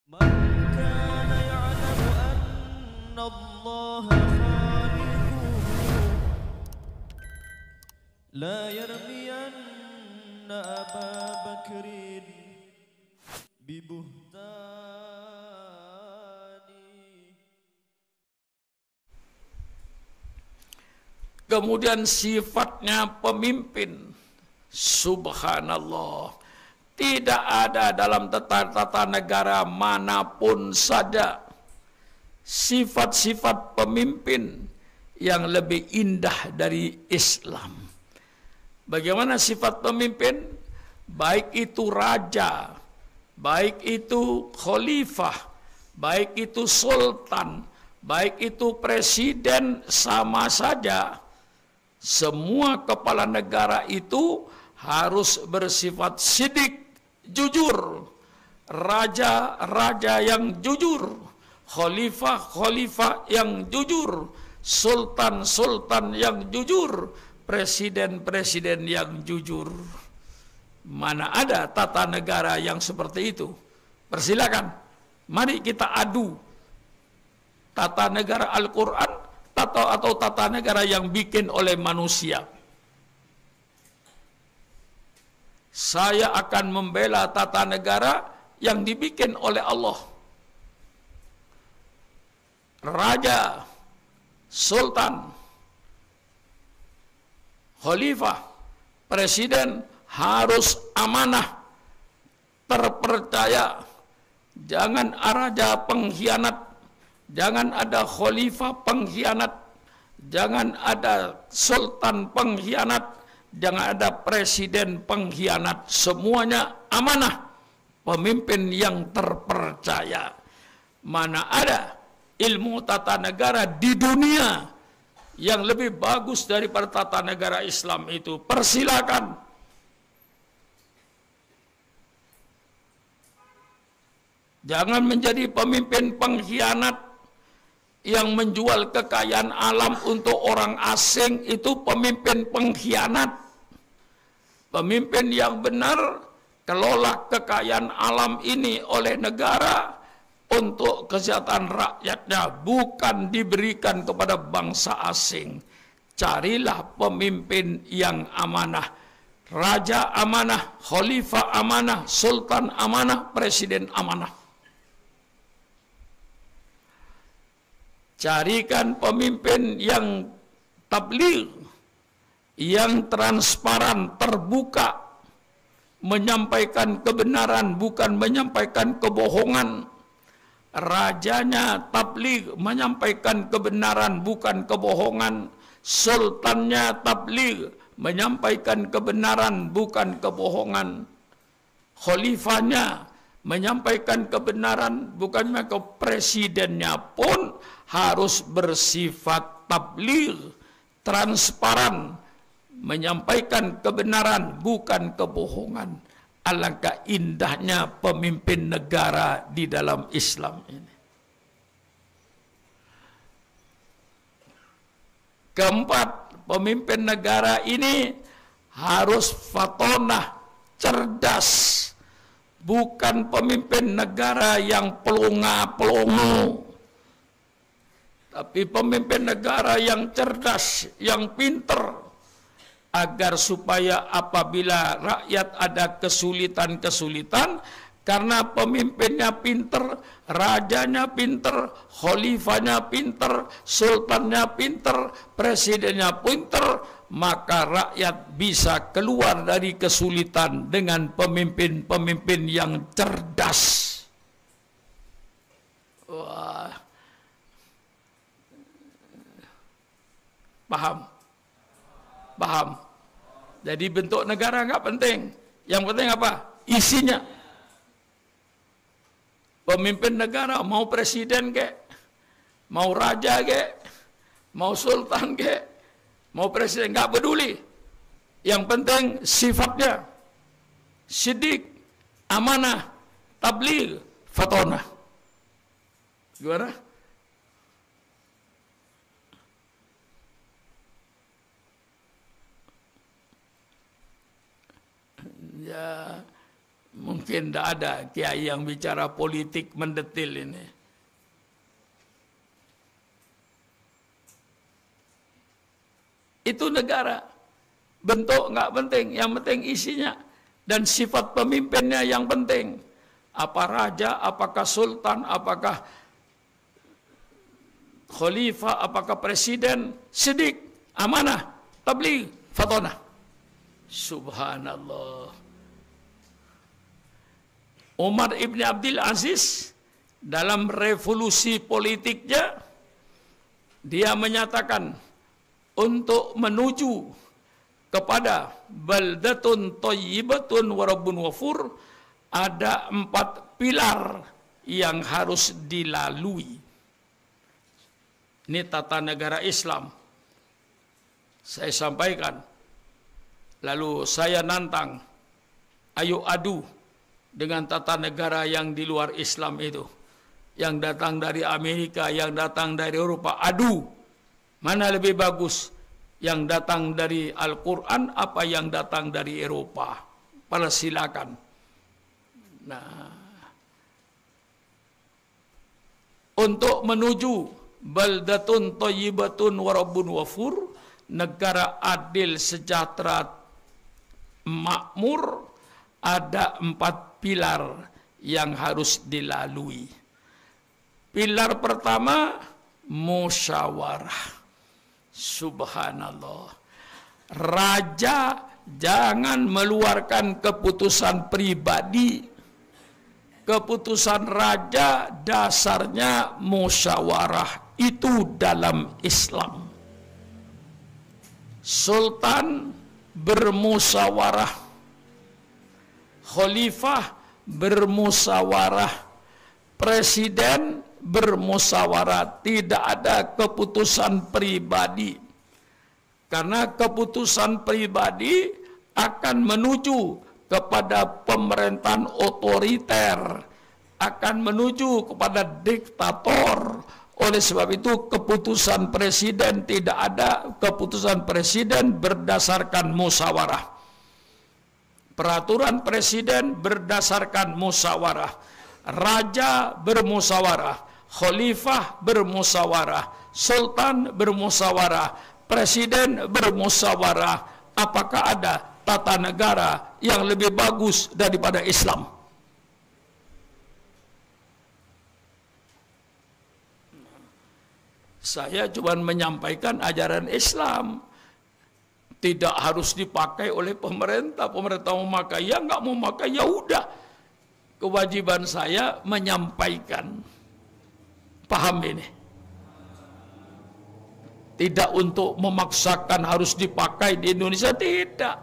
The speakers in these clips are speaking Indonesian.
من كان يعلم أن الله خالقه لا يرمين أبا بكر ببهتان. Kemudian sifatnya pemimpin, subhanallah, tidak ada dalam tata negara manapun saja sifat-sifat pemimpin yang lebih indah dari Islam. Bagaimana sifat pemimpin? Baik itu raja, baik itu khalifah, baik itu sultan, baik itu presiden, sama saja. Semua kepala negara itu harus bersifat sidik, jujur. Raja-raja yang jujur, khalifah-khalifah yang jujur, sultan-sultan yang jujur, presiden-presiden yang jujur. Mana ada tata negara yang seperti itu? Persilakan, mari kita adu tata negara Al-Quran atau tata negara yang bikin oleh manusia. Saya akan membela tata negara yang dibikin oleh Allah. Raja, sultan, khalifah, presiden harus amanah, terpercaya. Jangan raja pengkhianat, jangan ada khalifah pengkhianat, jangan ada sultan pengkhianat, jangan ada presiden pengkhianat. Semuanya amanah, pemimpin yang terpercaya. Mana ada ilmu tata negara di dunia yang lebih bagus daripada tata negara Islam itu? Persilakan. Jangan menjadi pemimpin pengkhianat yang menjual kekayaan alam untuk orang asing. Itu pemimpin pengkhianat. Pemimpin yang benar kelola kekayaan alam ini oleh negara untuk kesejahteraan rakyatnya, bukan diberikan kepada bangsa asing. Carilah pemimpin yang amanah. Raja amanah, khalifah amanah, sultan amanah, presiden amanah. Carikan pemimpin yang tabligh, yang transparan, terbuka, menyampaikan kebenaran, bukan menyampaikan kebohongan. Rajanya tabligh, menyampaikan kebenaran, bukan kebohongan. Sultannya tabligh, menyampaikan kebenaran, bukan kebohongan. Khalifahnya menyampaikan kebenaran, bukannya ke presidennya pun harus bersifat tabligh, transparan, menyampaikan kebenaran, bukan kebohongan. Alangkah indahnya pemimpin negara di dalam Islam ini. Keempat, pemimpin negara ini harus fatonah, cerdas. Bukan pemimpin negara yang pelongo-pelongo, tapi pemimpin negara yang cerdas, yang pinter, agar supaya apabila rakyat ada kesulitan-kesulitan, karena pemimpinnya pinter, rajanya pinter, khalifahnya pinter, sultannya pinter, presidennya pinter, maka rakyat bisa keluar dari kesulitan dengan pemimpin-pemimpin yang cerdas. Wah, paham? Paham? Jadi bentuk negara nggak penting. Yang penting apa? Isinya. Pemimpin negara mau presiden kek, mau raja kek, mau sultan kek, mau presiden, nggak peduli. Yang penting sifatnya sidik, amanah, tabligh, fatonah. Gimana? Ya, Mungkin tidak ada kiai yang bicara politik mendetil ini. Itu negara. Bentuk nggak penting, yang penting isinya. Dan sifat pemimpinnya yang penting. Apa raja, apakah sultan, apakah khalifah, apakah presiden, sidik, amanah, tabligh, fatonah. Subhanallah. Umar ibn Abdul Aziz dalam revolusi politiknya, dia menyatakan untuk menuju kepada baldatun thayyibatun wa rabbun ghafur, ada 4 pilar yang harus dilalui. Ini tata negara Islam. Saya sampaikan. Lalu saya nantang, ayo adu dengan tata negara yang di luar Islam itu. Yang datang dari Amerika, yang datang dari Eropa, adu. Mana lebih bagus? Yang datang dari Al-Quran apa yang datang dari Eropa? Silakan. Nah, untuk menuju baldatun thayyibatun wa rabbun ghafur, negara adil, sejahtera, makmur, ada 4 pilar yang harus dilalui. Pilar pertama, musyawarah. Subhanallah. Raja jangan meluarkan keputusan pribadi. Keputusan raja dasarnya musyawarah. Itu dalam Islam. Sultan bermusyawarah. Khalifah bermusyawarah. Presiden bermusyawarah. Tidak ada keputusan pribadi. Karena keputusan pribadi akan menuju kepada pemerintahan otoriter, akan menuju kepada diktator. Oleh sebab itu keputusan presiden tidak ada. Keputusan presiden berdasarkan musyawarah. Peraturan presiden berdasarkan musyawarah. Raja bermusyawarah, khalifah bermusyawarah, sultan bermusyawarah, presiden bermusyawarah. Apakah ada tata negara yang lebih bagus daripada Islam? Saya cuma menyampaikan ajaran Islam. Tidak harus dipakai oleh pemerintah. Pemerintah mau memakai, ya nggak mau memakai, ya udah. Kewajiban saya menyampaikan. Paham ini? Tidak untuk memaksakan harus dipakai di Indonesia, tidak.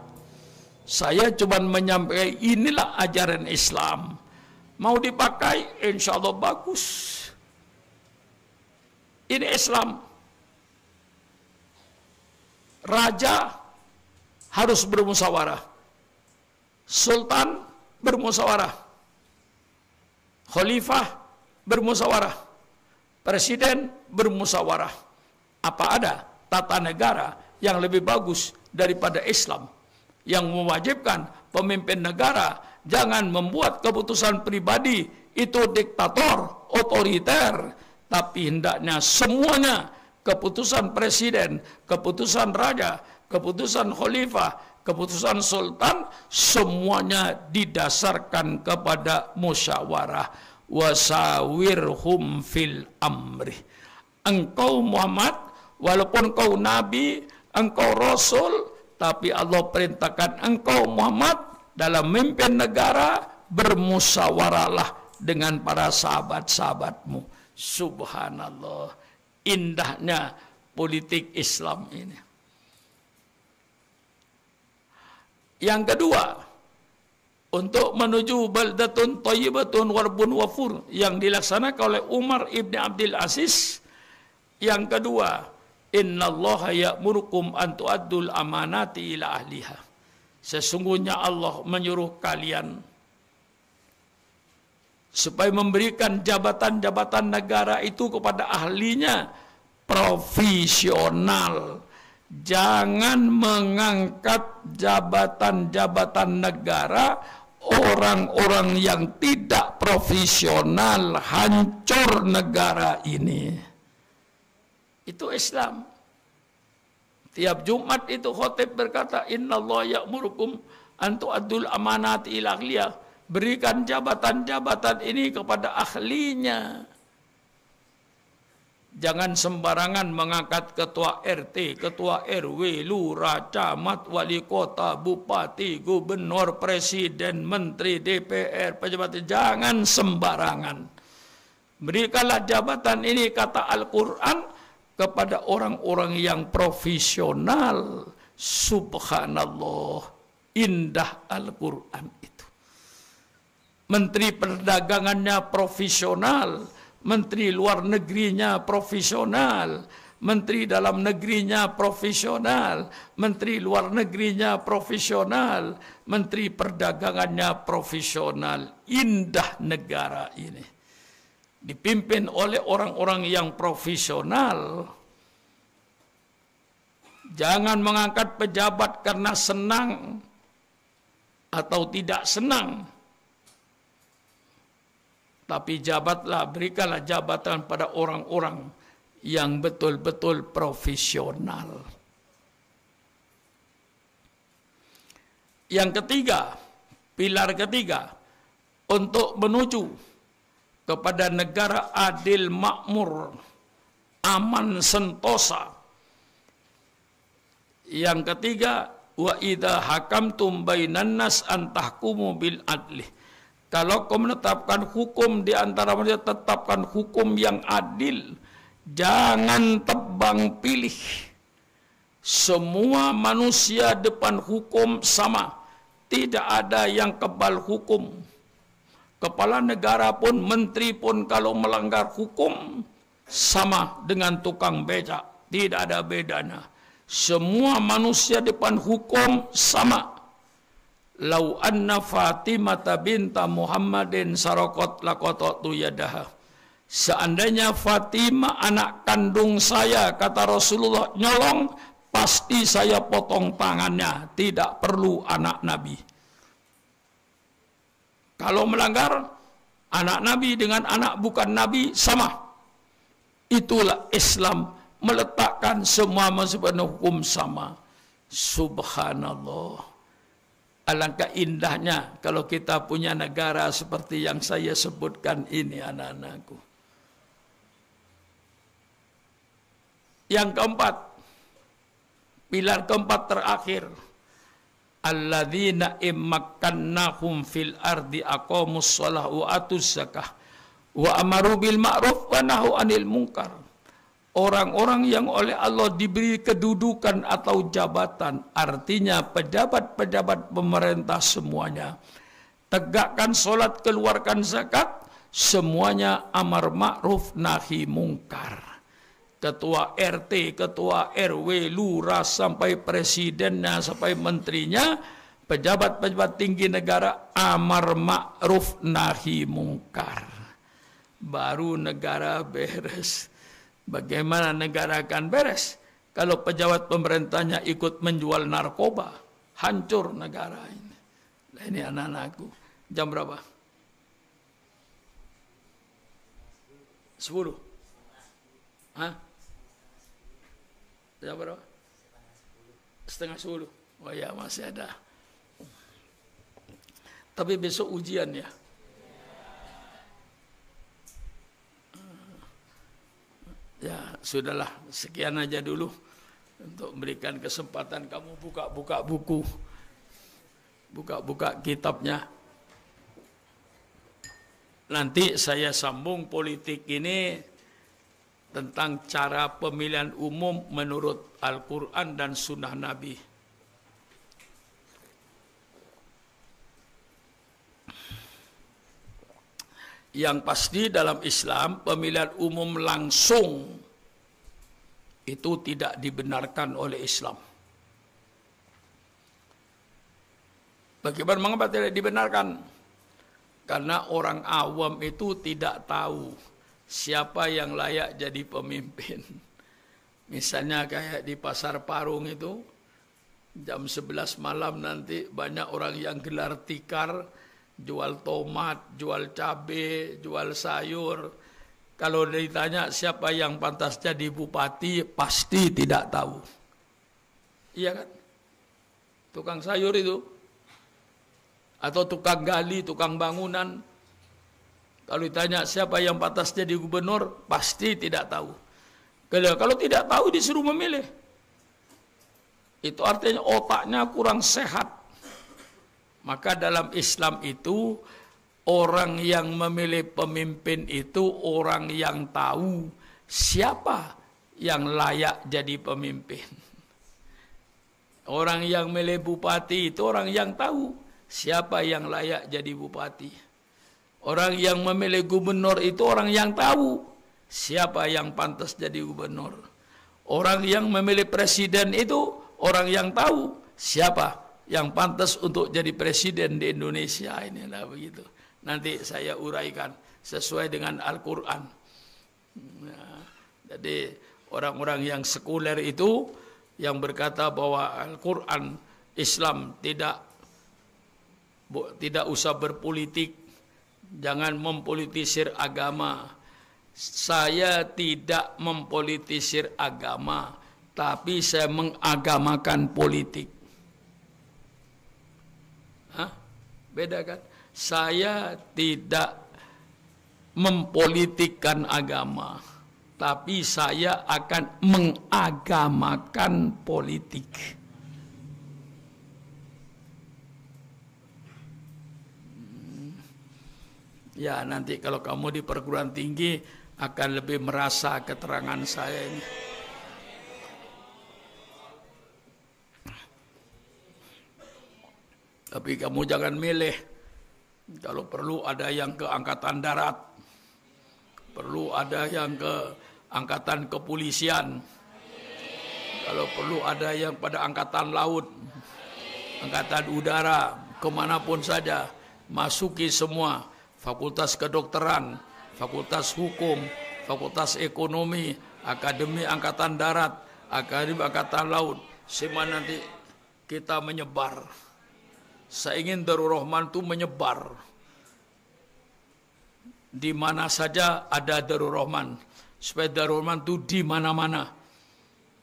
Saya cuma menyampaikan inilah ajaran Islam. Mau dipakai, insya Allah bagus. Ini Islam. Raja harus bermusyawarah. Sultan bermusyawarah. Khalifah bermusyawarah. Presiden bermusyawarah. Apa ada tata negara yang lebih bagus daripada Islam? Yang mewajibkan pemimpin negara jangan membuat keputusan pribadi, itu diktator, otoriter. Tapi hendaknya semuanya, keputusan presiden, keputusan raja, keputusan khalifah, keputusan sultan, semuanya didasarkan kepada musyawarah. Wasawirhum fil amri. Engkau Muhammad, walaupun engkau nabi, engkau rasul, tapi Allah perintahkan engkau Muhammad dalam memimpin negara, bermusyawarahlah dengan para sahabat-sahabatmu. Subhanallah, indahnya politik Islam ini. Yang kedua, untuk menuju baldatun thayyibatun wa rabbun ghafur yang dilaksanakan oleh Umar ibn Abdul Aziz. Yang kedua, innallaha ya'murukum an tu'addul amanati ila ahliha. Sesungguhnya Allah menyuruh kalian supaya memberikan jabatan-jabatan negara itu kepada ahlinya, profesional. Jangan mengangkat jabatan-jabatan negara orang-orang yang tidak profesional, hancur negara ini. Itu Islam. Tiap Jumat itu khotib berkata, Innallaha ya'murukum an tu'addul amanati ila ahliha. Berikan jabatan-jabatan ini kepada ahlinya. Jangan sembarangan mengangkat ketua RT, ketua RW, lurah, camat, wali kota, bupati, gubernur, presiden, menteri, DPR, pejabat. Jangan sembarangan. Berikanlah jabatan ini, kata Al-Quran, kepada orang-orang yang profesional. Subhanallah, indah Al-Quran itu. Menteri perdagangannya profesional, menteri luar negerinya profesional, menteri dalam negerinya profesional, menteri luar negerinya profesional, menteri perdagangannya profesional. Indah negara ini. Dipimpin oleh orang-orang yang profesional. Jangan mengangkat pejabat karena senang atau tidak senang. Tapi jabatlah, berikanlah jabatan pada orang-orang yang betul-betul profesional. Yang ketiga, pilar ketiga, untuk menuju kepada negara adil, makmur, aman, sentosa. Yang ketiga, wa idza hakamtum bainan nas an tahkumu bil adli. Kalau kau menetapkan hukum di antara manusia, tetapkan hukum yang adil. Jangan tebang pilih. Semua manusia depan hukum sama. Tidak ada yang kebal hukum. Kepala negara pun, menteri pun kalau melanggar hukum, sama dengan tukang becak. Tidak ada bedanya. Semua manusia depan hukum sama. Lau anna Fatimah binta Muhammadin sarakot laqatatu yadaha. Seandainya Fatimah anak kandung saya, kata Rasulullah, nyolong, pasti saya potong tangannya. Tidak perlu anak Nabi. Kalau melanggar, anak Nabi dengan anak bukan Nabi sama. Itulah Islam, meletakkan semua manusia hukum sama. Subhanallah. Alangkah indahnya kalau kita punya negara seperti yang saya sebutkan ini, anak-anakku. Yang keempat, pilar keempat terakhir, alladzina immakkannahum fil ardi aqamus shalah wa atuz zakah wa amaru bil ma'ruf wa nahu 'anil munkar. Orang-orang yang oleh Allah diberi kedudukan atau jabatan, artinya pejabat-pejabat pemerintah semuanya. Tegakkan sholat, keluarkan zakat, semuanya amar ma'ruf nahi mungkar. Ketua RT, ketua RW, lurah, sampai presidennya, sampai menterinya, pejabat-pejabat tinggi negara, amar ma'ruf nahi mungkar. Baru negara beres. Bagaimana negara akan beres kalau pejabat pemerintahnya ikut menjual narkoba? Hancur negara ini. Nah, ini anak-anakku. Jam berapa? 10. Hah? Jam berapa? Setengah 10. Oh ya, masih ada. Tapi besok ujian ya. Ya, sudahlah, sekian aja dulu untuk memberikan kesempatan kamu buka-buka buku, buka-buka kitabnya. Nanti saya sambung politik ini tentang cara pemilihan umum menurut Al-Quran dan Sunnah Nabi. Yang pasti dalam Islam pemilihan umum langsung itu tidak dibenarkan oleh Islam. Bagaimana mengapa tidak dibenarkan? Karena orang awam itu tidak tahu siapa yang layak jadi pemimpin. Misalnya kayak di Pasar Parung itu jam 11 malam nanti banyak orang yang gelar tikar jual tomat, jual cabai, jual sayur. Kalau ditanya siapa yang pantas jadi bupati, pasti tidak tahu. Iya kan? Tukang sayur itu. Atau tukang gali, tukang bangunan. Kalau ditanya siapa yang pantas jadi gubernur, pasti tidak tahu. Kalau tidak tahu disuruh memilih. Itu artinya otaknya kurang sehat. Maka dalam Islam itu, orang yang memilih pemimpin itu orang yang tahu siapa yang layak jadi pemimpin. Orang yang milih bupati itu orang yang tahu siapa yang layak jadi bupati. Orang yang memilih gubernur itu orang yang tahu siapa yang pantas jadi gubernur. Orang yang memilih presiden itu orang yang tahu siapa yang pantas untuk jadi presiden di Indonesia. Inilah begitu. Nanti saya uraikan sesuai dengan Al-Quran. Nah, jadi orang-orang yang sekuler itu yang berkata bahwa Al-Quran Islam tidak usah berpolitik, jangan mempolitisir agama. Saya tidak mempolitisir agama, tapi saya mengagamakan politik. Hah? Beda kan? Saya tidak mempolitikkan agama, tapi saya akan mengagamakan politik. Ya, nanti kalau kamu di perguruan tinggi akan lebih merasa keterangan saya ini. Tapi kamu jangan milih. Kalau perlu ada yang ke angkatan darat, perlu ada yang ke angkatan kepolisian, kalau perlu ada yang pada angkatan laut, angkatan udara, kemanapun saja, masuki semua. Fakultas kedokteran, fakultas hukum, fakultas ekonomi, akademi angkatan darat, akademi angkatan laut, semua nanti kita menyebar. Saya ingin Darul Rahman itu menyebar. Di mana saja ada Darul Rahman. Supaya Darul Rahman itu di mana-mana.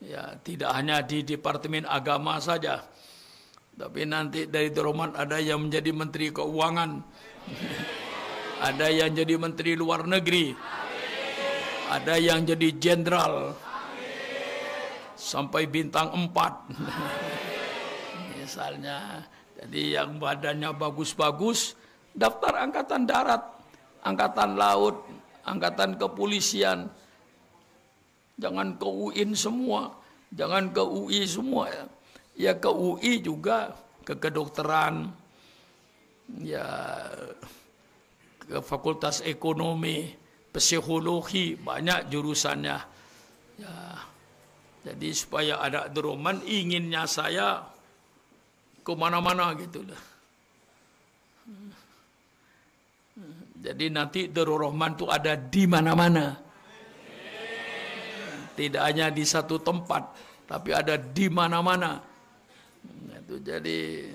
Ya, tidak hanya di Departemen Agama saja. Tapi nanti dari Darul Rahman ada yang menjadi Menteri Keuangan. Ada yang jadi Menteri Luar Negeri. Ada yang jadi Jenderal. Sampai bintang 4. Misalnya. Jadi yang badannya bagus-bagus, daftar angkatan darat, angkatan laut, angkatan kepolisian. Jangan ke UIN semua, jangan ke UI semua. Ya ke UI juga, ke kedokteran, ya ke fakultas ekonomi, psikologi, banyak jurusannya. Ya, jadi supaya ada Darul Rahman, inginnya saya kemana-mana gitulah. Jadi nanti Darul Rahman itu ada di mana-mana. Tidak hanya di satu tempat, tapi ada di mana-mana. Itu jadi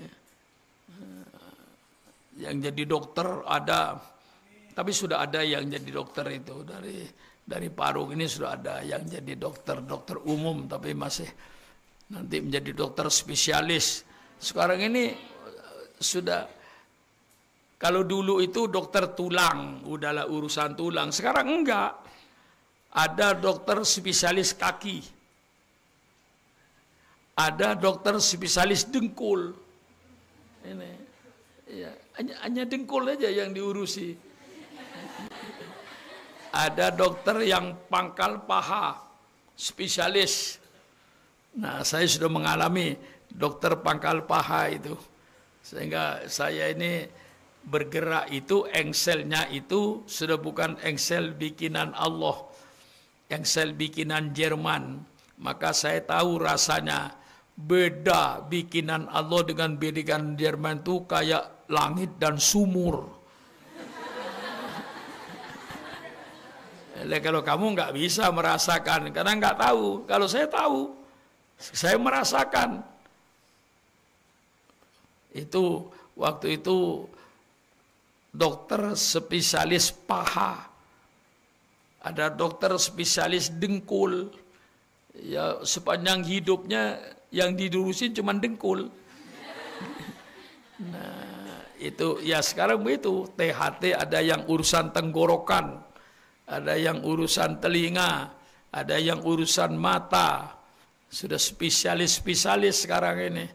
yang jadi dokter ada, tapi sudah ada yang jadi dokter itu dari Parung ini sudah ada yang jadi dokter umum, tapi masih nanti menjadi dokter spesialis. Sekarang ini sudah, kalau dulu itu dokter tulang, udahlah urusan tulang. Sekarang enggak. Ada dokter spesialis kaki. Ada dokter spesialis dengkul. Ini, ya, hanya dengkul aja yang diurusi. Ada dokter yang pangkal paha, spesialis. Nah, saya sudah mengalami dokter pangkal paha itu, sehingga saya ini bergerak itu engselnya itu sudah bukan engsel bikinan Allah, engsel bikinan Jerman. Maka saya tahu rasanya beda bikinan Allah dengan bikinan Jerman itu kayak langit dan sumur. Kalau kamu nggak bisa merasakan karena nggak tahu, kalau saya tahu, saya merasakan. Itu waktu itu dokter spesialis paha, ada dokter spesialis dengkul. Ya sepanjang hidupnya yang didurusin cuma dengkul. Nah, itu ya sekarang begitu. THT ada yang urusan tenggorokan, ada yang urusan telinga, ada yang urusan mata. Sudah spesialis-spesialis sekarang ini.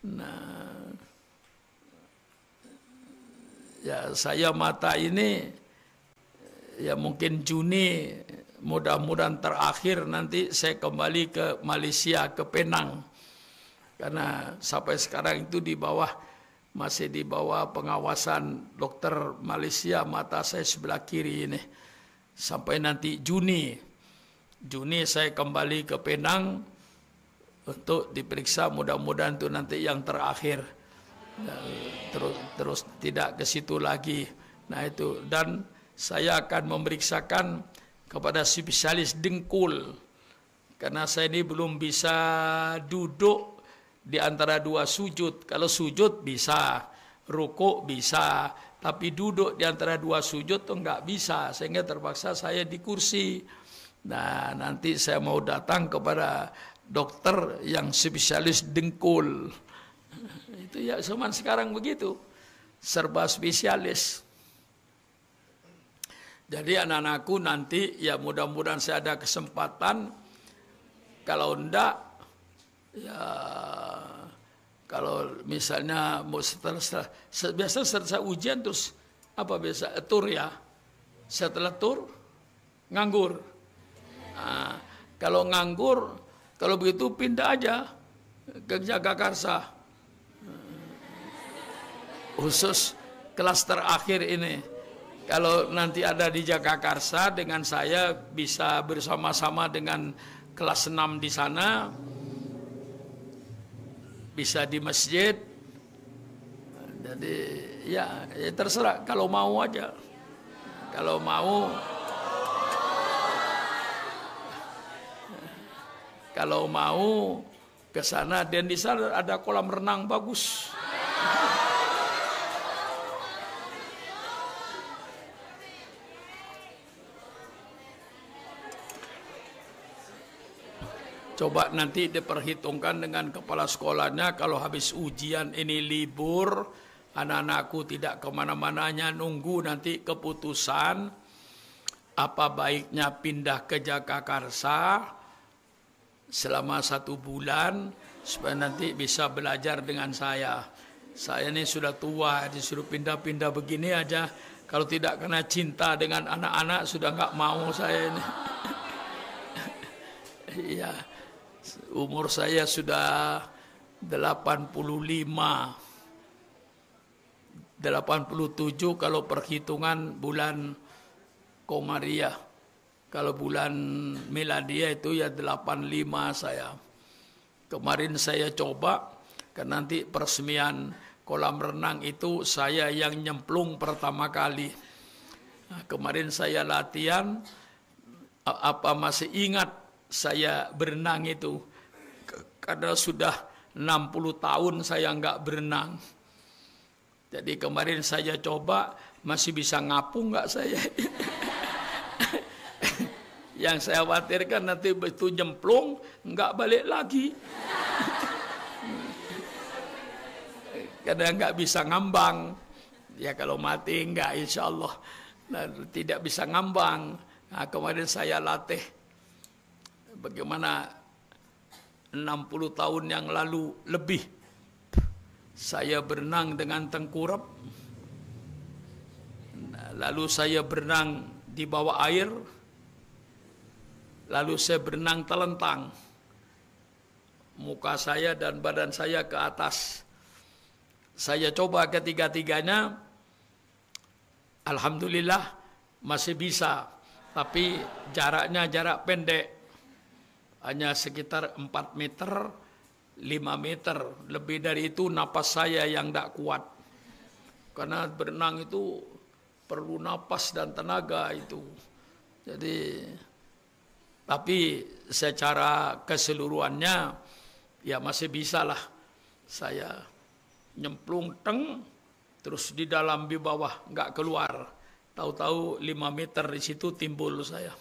Nah, ya saya mata ini ya mungkin Juni, mudah-mudahan terakhir nanti saya kembali ke Malaysia, ke Penang. Karena sampai sekarang itu masih di bawah pengawasan dokter Malaysia, mata saya sebelah kiri ini. Sampai nanti Juni saya kembali ke Penang untuk diperiksa, mudah-mudahan itu nanti yang terakhir. Terus tidak ke situ lagi. Nah itu, dan saya akan memeriksakan kepada spesialis dengkul, karena saya ini belum bisa duduk di antara dua sujud. Kalau sujud bisa, rukuk bisa, tapi duduk di antara dua sujud tuh nggak bisa, sehingga terpaksa saya di kursi. Nah nanti saya mau datang kepada dokter yang spesialis dengkul. Itu ya cuman sekarang begitu, serba spesialis. Jadi anak-anakku nanti ya mudah-mudahan saya ada kesempatan. Kalau enggak ya kalau misalnya mau biasa setelah ujian terus apa biasa tur ya. Setelah tur nganggur. Nah, kalau nganggur, kalau begitu pindah aja ke Jagakarsa. Khusus kelas terakhir ini. Kalau nanti ada di Jagakarsa dengan saya bisa bersama-sama dengan kelas 6 di sana, bisa di masjid. Jadi ya terserah, kalau mau aja. Kalau mau ke sana, dan di sana ada kolam renang bagus. Coba nanti diperhitungkan dengan kepala sekolahnya, kalau habis ujian ini libur, anak-anakku tidak kemana-mananya, nunggu nanti keputusan, apa baiknya pindah ke Jagakarsa selama 1 bulan, supaya nanti bisa belajar dengan saya. Saya ini sudah tua, disuruh pindah-pindah begini aja, kalau tidak kena cinta dengan anak-anak, sudah nggak mau saya ini. Iya. Umur saya sudah 85, 87 kalau perhitungan bulan Komariah. Kalau bulan Miladia itu ya 85 saya. Kemarin saya coba, kan nanti peresmian kolam renang itu saya yang nyemplung pertama kali. Nah, kemarin saya latihan, apa masih ingat saya berenang itu, karena sudah 60 tahun saya nggak berenang. Jadi kemarin saya coba, masih bisa ngapung nggak saya? Yang saya khawatirkan nanti begitu nyemplung nggak balik lagi, karena nggak bisa ngambang. Ya kalau mati nggak, insya Allah tidak bisa ngambang. Nah, kemarin saya latih bagaimana 60 tahun yang lalu lebih saya berenang dengan tengkurap, lalu saya berenang di bawah air, lalu saya berenang telentang, muka saya dan badan saya ke atas. Saya coba ketiga-tiganya, alhamdulillah masih bisa, tapi jaraknya jarak pendek. Hanya sekitar 4 meter, 5 meter. Lebih dari itu napas saya yang tidak kuat. Karena berenang itu perlu napas dan tenaga itu. Jadi, tapi secara keseluruhannya, ya masih bisa lah saya nyemplung teng, terus di dalam di bawah nggak keluar. Tahu-tahu 5 meter di situ timbul saya.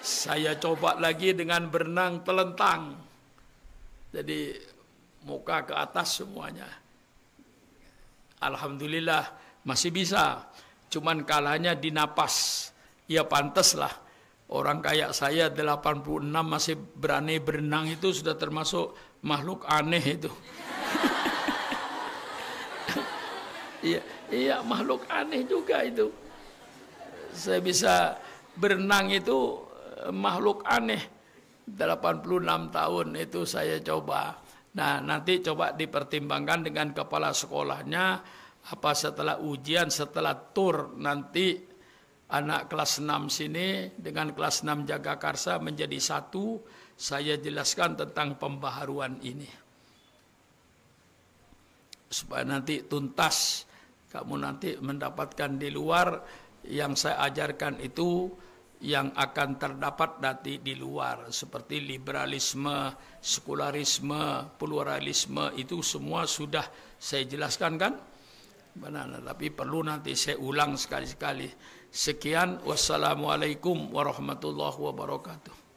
Saya coba lagi dengan berenang telentang. Jadi muka ke atas semuanya. Alhamdulillah masih bisa. Cuman kalanya di napas. Ya pantas lah. Orang kayak saya 86 masih berani berenang itu sudah termasuk makhluk aneh itu. Iya makhluk aneh juga itu. Saya bisa berenang itu makhluk aneh. 86 tahun itu saya coba. Nah nanti coba dipertimbangkan dengan kepala sekolahnya. Apa setelah ujian, setelah tur nanti anak kelas 6 sini dengan kelas 6 Jagakarsa menjadi satu. Saya jelaskan tentang pembaharuan ini. Supaya nanti tuntas. Kamu nanti mendapatkan di luar yang saya ajarkan itu yang akan terdapat nanti di luar. Seperti liberalisme, sekularisme, pluralisme itu semua sudah saya jelaskan kan? Benar, tapi perlu nanti saya ulang sekali-sekali. Sekian, wassalamualaikum warahmatullahi wabarakatuh.